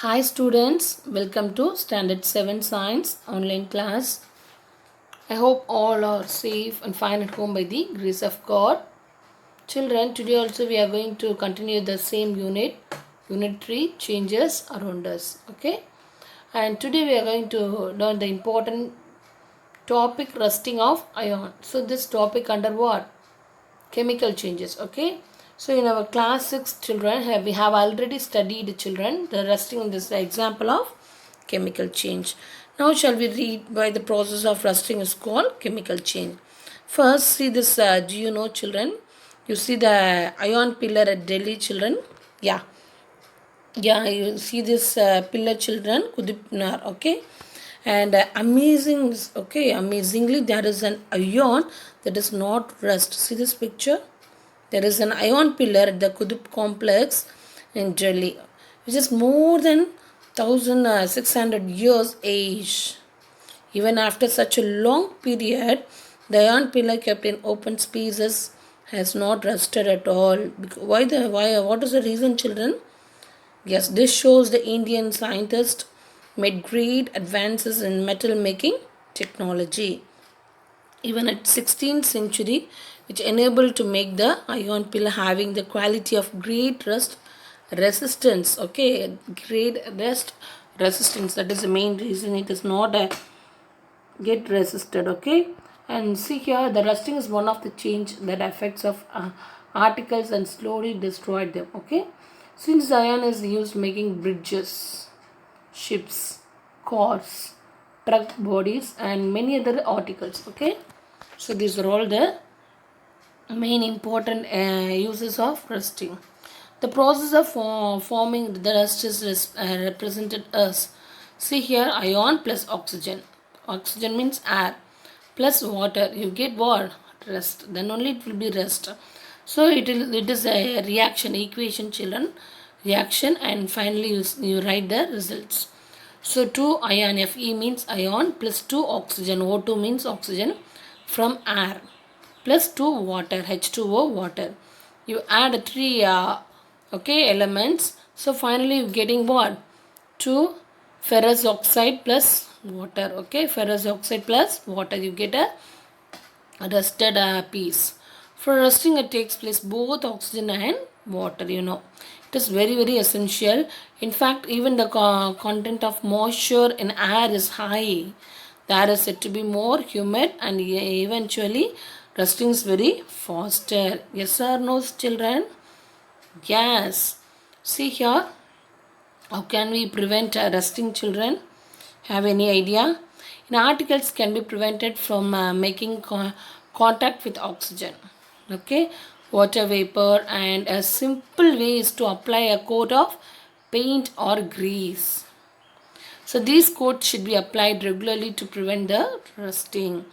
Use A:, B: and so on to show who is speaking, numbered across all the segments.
A: Hi students, welcome to Standard 7 Science online class. I hope all are safe and fine at home by the grace of God. Children, today also we are going to continue the same unit, Unit 3 Changes Around Us. Okay? And today we are going to learn the important topic rusting of ion. So this topic under what? Chemical changes. Okay? So in our class 6 children, we have already studied children. The rusting is the example of chemical change. Now shall we read why the process of rusting is called chemical change. First see this, do you know children? You see the ion pillar at Delhi children? Yeah. Yeah, you see this pillar children, Kudipnar, okay? And amazingly there is an ion that is not rust. See this picture? There is an ion pillar at the Qutb complex in Delhi, which is more than 1600 years age. Even after such a long period, the ion pillar kept in open spaces has not rusted at all. What is the reason, children? Yes, this shows the Indian scientists made great advances in metal making technology even at 16th century, which enabled to make the ion pillar having the quality of great rust resistance. Okay, great rust resistance, that is the main reason it is not a get resisted. Okay, and see here the rusting is one of the change that affects of articles and slowly destroyed them. Okay, since iron is used making bridges, ships, cars, truck bodies and many other articles. Okay, so these are all the main important uses of rusting. The process of forming the rust is represented as, see here, ion plus oxygen. Oxygen means air plus water. You get what? Rust. Then only it will be rust. So it is a reaction equation, children. Reaction, and finally you write the results. So 2 ion, Fe means ion, plus 2 oxygen, O2 means oxygen from air, plus 2 water, H2O water. You add 3 elements. So finally you getting what? 2 ferrous oxide plus water. Okay, ferrous oxide plus water. You get a rusted piece. For rusting it takes place both oxygen and water, It is very essential. In fact, even the content of moisture in air is high. The air is said to be more humid and eventually rusting is very faster. Yes or no, children? Yes. See here, how can we prevent rusting, children? Have any idea? In articles can be prevented from making contact with oxygen. Okay, water vapor, and a simple way is to apply a coat of paint or grease. So these coats should be applied regularly to prevent the rusting.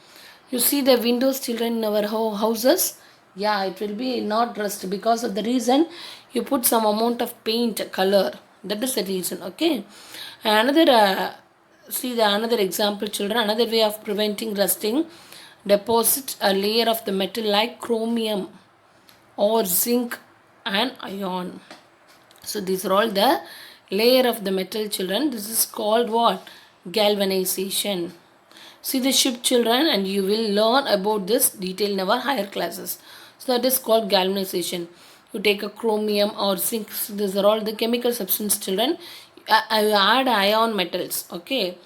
A: You see the windows, children, in our houses? Yeah, it will be not rust because of the reason you put some amount of paint color. That is the reason. Okay. Another see the another example, children. Another way of preventing rusting: deposit a layer of the metal like chromium or zinc and iron. So these are all the layer of the metal, children. This is called what? Galvanization. See the ship, children, and you will learn about this detail in our higher classes. So that is called galvanization. You take a chromium or zinc. So these are all the chemical substance, children. I add ion metals. Okay,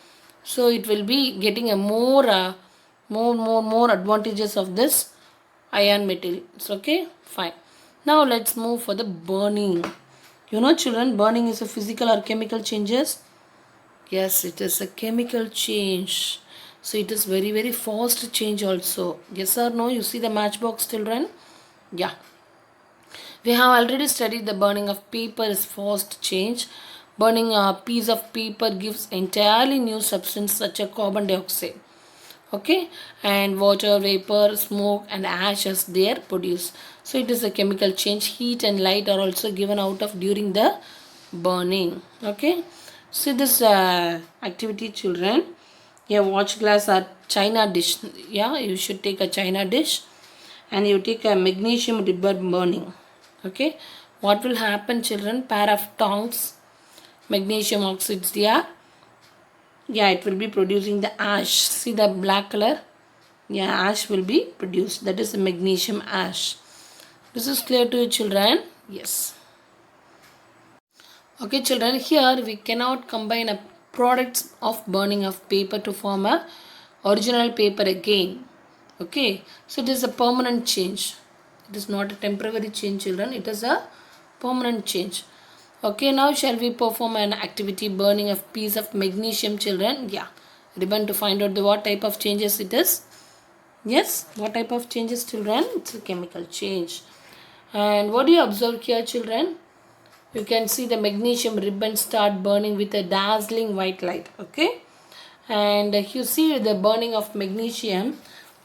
A: so it will be getting a more advantages of this ion materials. Okay, fine. Now let's move for the burning. Children, burning is a physical or chemical changes. Yes, it is a chemical change. So it is very fast change also. Yes or no? You see the matchbox, children? Yeah. We have already studied the burning of paper is fast change. Burning a piece of paper gives entirely new substance such as carbon dioxide. Okay, and water vapor, smoke and ash as they are produced. So it is a chemical change. Heat and light are also given out of during the burning. Okay, see this activity, children. A watch glass or china dish. Yeah, you should take a china dish and you take a magnesium dipper burning. Okay, what will happen, children? Pair of tongs magnesium oxides there. Yeah, it will be producing the ash. See the black color? Yeah, ash will be produced. That is the magnesium ash. This is clear to you, children? Yes. Okay, children, here we cannot combine a products of burning of paper to form a original paper again. Okay, so it is a permanent change. It is not a temporary change, children. It is a permanent change. Okay, now shall we perform an activity burning a piece of magnesium, children? Yeah. Ribbon to find out the what type of changes it is. Yes, what type of changes, children? It's a chemical change. And what do you observe here, children? You can see the magnesium ribbon start burning with a dazzling white light. Okay, and you see the burning of magnesium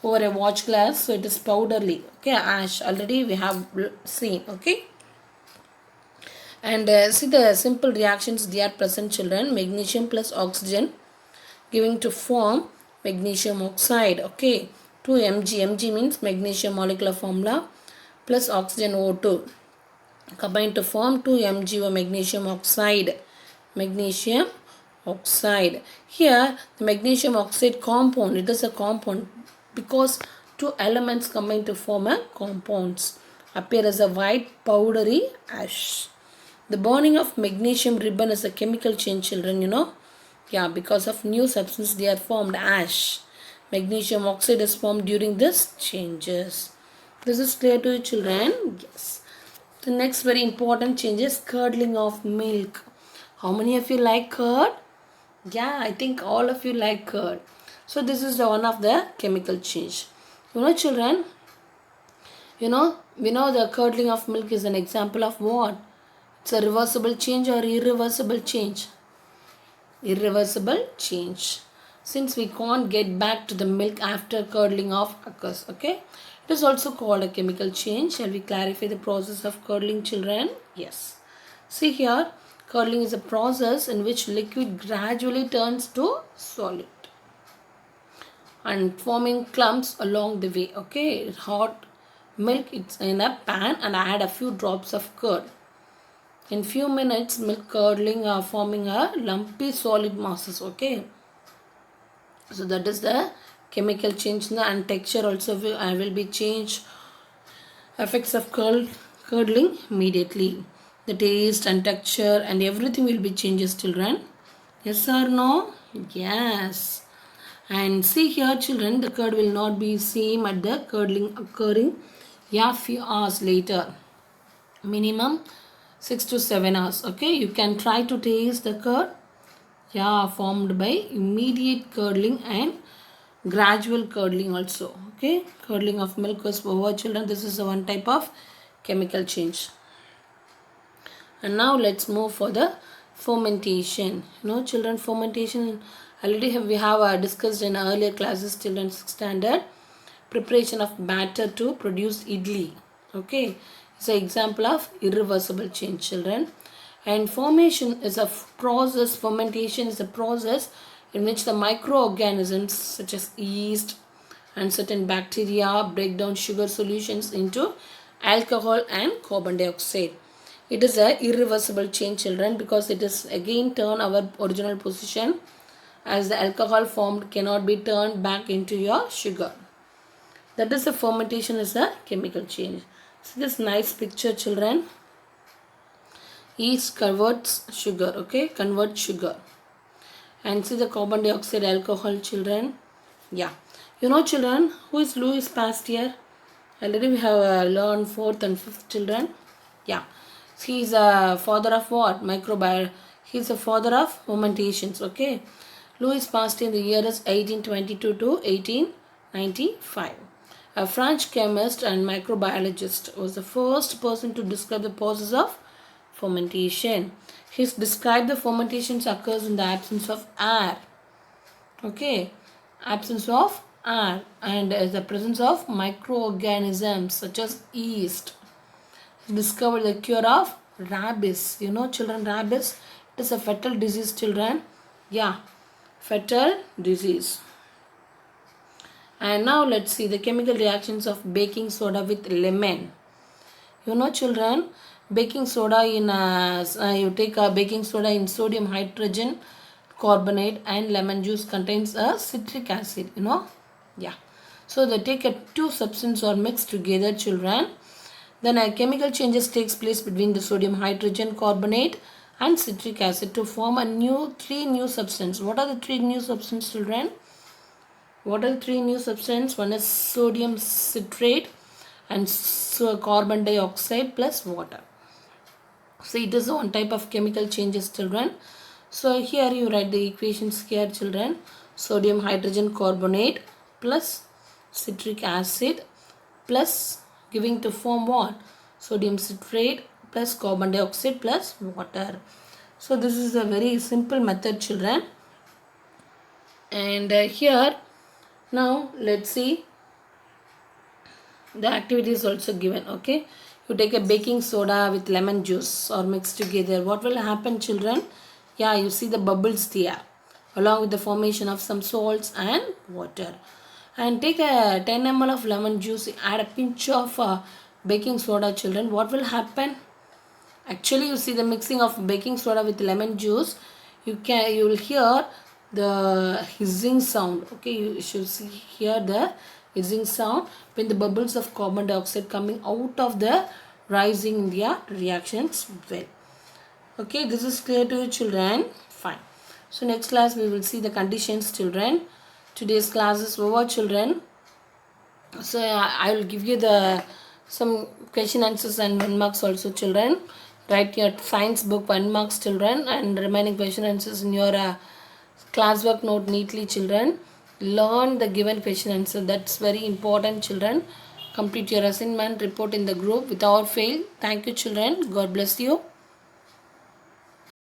A: over a watch glass, so it is powderly. Okay, ash already we have seen. Okay, and see the simple reactions they are present, children. Magnesium plus oxygen giving to form magnesium oxide. Okay, 2 Mg. Mg means magnesium molecular formula plus oxygen O2 combined to form 2 MgO magnesium oxide. Magnesium oxide. Here the magnesium oxide compound, it is a compound because two elements combine to form a compounds appear as a white powdery ash. The burning of magnesium ribbon is a chemical change, children, you know. Yeah, because of new substance they are formed ash. Magnesium oxide is formed during this changes. This is clear to you, children? Yes. The next very important change is curdling of milk. How many of you like curd? Yeah, I think all of you like curd. So this is the one of the chemical change. You know, children, we know the curdling of milk is an example of what? It's a reversible change or irreversible change? Irreversible change. Since we can't get back to the milk after curdling off occurs, okay? It is also called a chemical change. Shall we clarify the process of curdling, children? Yes. See here, curdling is a process in which liquid gradually turns to solid and forming clumps along the way. Okay, hot milk it's in a pan and I add a few drops of curd. In few minutes, milk curdling are forming a lumpy solid masses. Okay, so that is the chemical change, and texture also will be changed. Effects of curdling immediately. The taste and texture and everything will be changes, children. Yes or no? Yes. And see here, children, the curd will not be same at the curdling occurring few hours later. Minimum 6 to 7 hours. Okay, you can try to taste the curd. Yeah, formed by immediate curdling and gradual curdling also. Okay, curdling of milk was over, children. This is the one type of chemical change. And now let's move for the fermentation. You know, children, fermentation already we have discussed in earlier classes, children, 6th standard. Preparation of batter to produce idli. Okay, it's an example of irreversible change, children. And formation is a process. Fermentation is a process in which the microorganisms such as yeast and certain bacteria break down sugar solutions into alcohol and carbon dioxide. It is a irreversible change, children, because it is again turn our original position, as the alcohol formed cannot be turned back into your sugar. That is the fermentation is a chemical change. See this nice picture, children. Yeast converts sugar, okay, convert sugar. And see the carbon dioxide alcohol, children. Yeah, you know, children, who is Louis Pasteur? Already we have learned 4th and 5th, children. Yeah, he is a father of what? Microbiology. He is a father of fermentations. Okay, Louis Pasteur in the year is 1822 to 1895. A French chemist and microbiologist was the first person to describe the process of fermentation. He described the fermentations occurs in the absence of air. Okay, absence of air and the presence of microorganisms such as yeast. He discovered the cure of rabies. You know, children, rabies, it is a fatal disease, children. Yeah, fatal disease. And now let's see the chemical reactions of baking soda with lemon. You know, children, baking soda in you take a baking soda in sodium hydrogen carbonate and lemon juice contains a citric acid, yeah. So the take a two substances are mixed together, children. Then a chemical changes takes place between the sodium hydrogen carbonate and citric acid to form a three new substance. What are the three new substances, children? What are the three new substances? One is sodium citrate and carbon dioxide plus water. So it is one type of chemical changes, children. So here you write the equations here, children. Sodium hydrogen carbonate plus citric acid plus giving to form what? Sodium citrate plus carbon dioxide plus water. So this is a very simple method, children. And here now let's see the activity is also given. Okay, you take a baking soda with lemon juice or mixed together. What will happen, children? Yeah, you see the bubbles there along with the formation of some salts and water. And take a 10 ml of lemon juice, add a pinch of baking soda, children. What will happen? Actually, you see the mixing of baking soda with lemon juice, you will hear the hissing sound. Okay, you should see here the hissing sound when the bubbles of carbon dioxide coming out of the rising in the reactions well. Okay, this is clear to you, children? Fine. So next class we will see the conditions, children. Today's class is over, children. So I will give you the some question answers and 1 marks also, children. Write your science book 1 marks, children, and remaining question answers in your classwork note neatly, children. Learn the given question answer. That's very important, children. Complete your assignment, report in the group without fail. Thank you, children. God bless you.